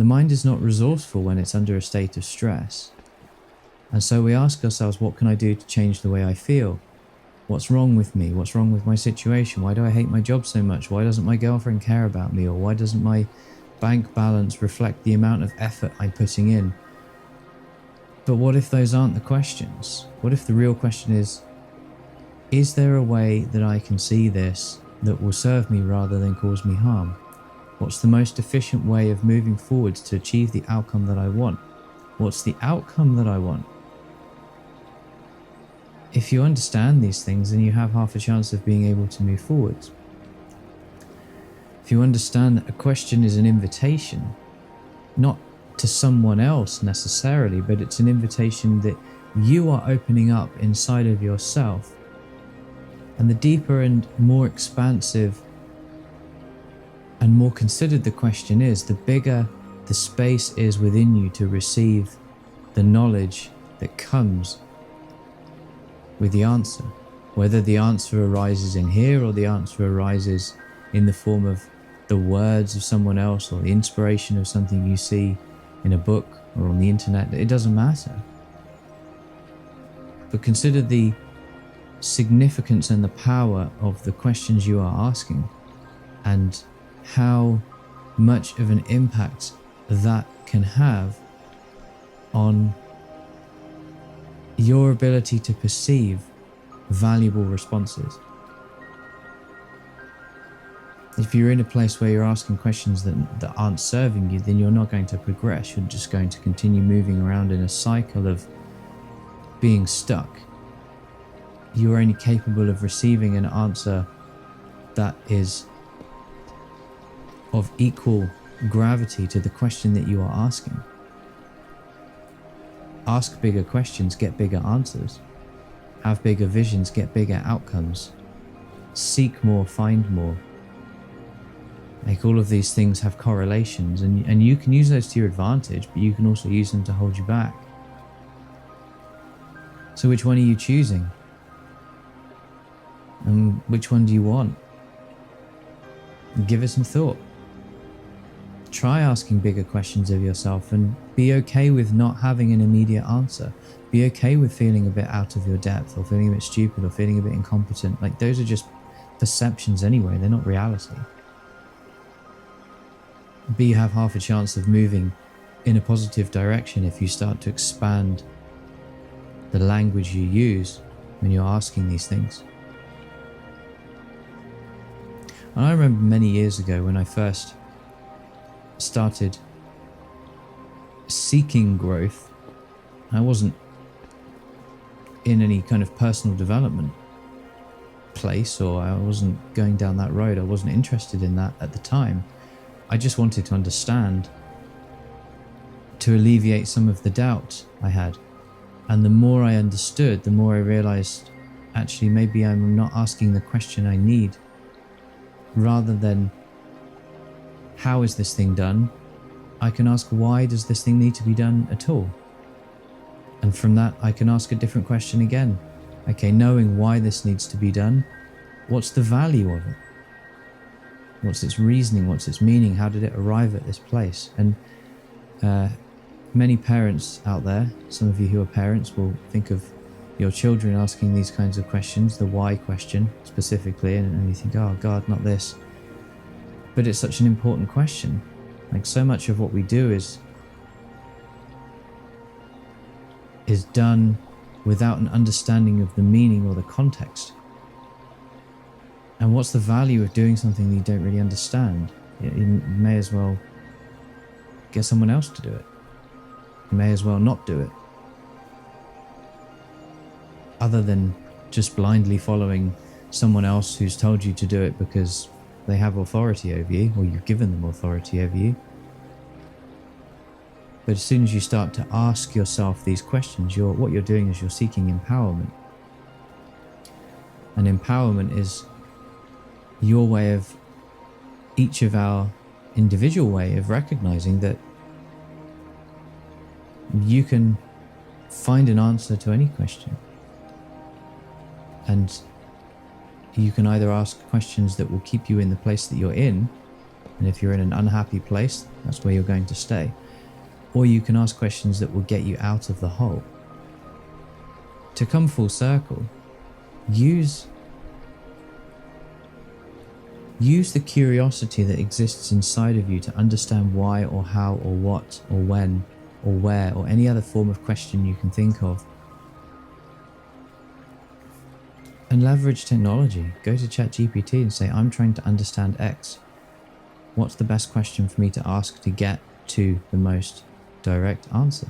The mind is not resourceful when it's under a state of stress. And so we ask ourselves, what can I do to change the way I feel? What's wrong with me? What's wrong with my situation? Why do I hate my job so much? Why doesn't my girlfriend care about me? Or why doesn't my bank balance reflect the amount of effort I'm putting in? But what if those aren't the questions? What if the real question is there a way that I can see this that will serve me rather than cause me harm? What's the most efficient way of moving forwards to achieve the outcome that I want? What's the outcome that I want? If you understand these things, then you have half a chance of being able to move forwards. If you understand that a question is an invitation, not to someone else necessarily, but it's an invitation that you are opening up inside of yourself. And the deeper and more expansive and more considered the question is, the bigger the space is within you to receive the knowledge that comes with the answer. Whether the answer arises in here or the answer arises in the form of the words of someone else or the inspiration of something you see in a book or on the internet, it doesn't matter. But consider the significance and the power of the questions you are asking and how much of an impact that can have on your ability to perceive valuable responses. If you're in a place where you're asking questions that aren't serving you, then you're not going to progress. You're just going to continue moving around in a cycle of being stuck. You're only capable of receiving an answer that is of equal gravity to the question that you are asking. Ask bigger questions, get bigger answers. Have bigger visions, get bigger outcomes. Seek more, find more. Like, all of these things have correlations, and you can use those to your advantage, but you can also use them to hold you back. So which one are you choosing? And which one do you want? Give it some thought. Try asking bigger questions of yourself and be okay with not having an immediate answer. Be okay with feeling a bit out of your depth or feeling a bit stupid or feeling a bit incompetent. Like, those are just perceptions anyway, they're not reality. But you have half a chance of moving in a positive direction if you start to expand the language you use when you're asking these things. And I remember many years ago when I first started seeking growth, I wasn't in any kind of personal development place, or I wasn't going down that road. I wasn't interested in that at the time. I just wanted to understand, to alleviate some of the doubt I had. And the more I understood, the more I realized, actually, maybe I'm not asking the question I need. Rather than, how is this thing done? I can ask, why does this thing need to be done at all? And from that, I can ask a different question again. Okay, knowing why this needs to be done, what's the value of it? What's its reasoning? What's its meaning? How did it arrive at this place? And many parents out there, some of you who are parents will think of your children asking these kinds of questions, the why question specifically, and you think, oh God, not this. But it's such an important question. Like, so much of what we do is done without an understanding of the meaning or the context. And what's the value of doing something that you don't really understand? You may as well get someone else to do it. You may as well not do it. Other than just blindly following someone else who's told you to do it because they have authority over you, or you've given them authority over you. But as soon as you start to ask yourself these questions, what you're doing is you're seeking empowerment. And empowerment is your way of, each of our individual way of recognizing that you can find an answer to any question. And you can either ask questions that will keep you in the place that you're in, And if you're in an unhappy place, that's where you're going to stay. Or you can ask questions that will get you out of the hole. To come full circle, use the curiosity that exists inside of you to understand why or how or what or when or where or any other form of question you can think of. And leverage technology. Go to ChatGPT and say, I'm trying to understand X. What's the best question for me to ask to get to the most direct answer?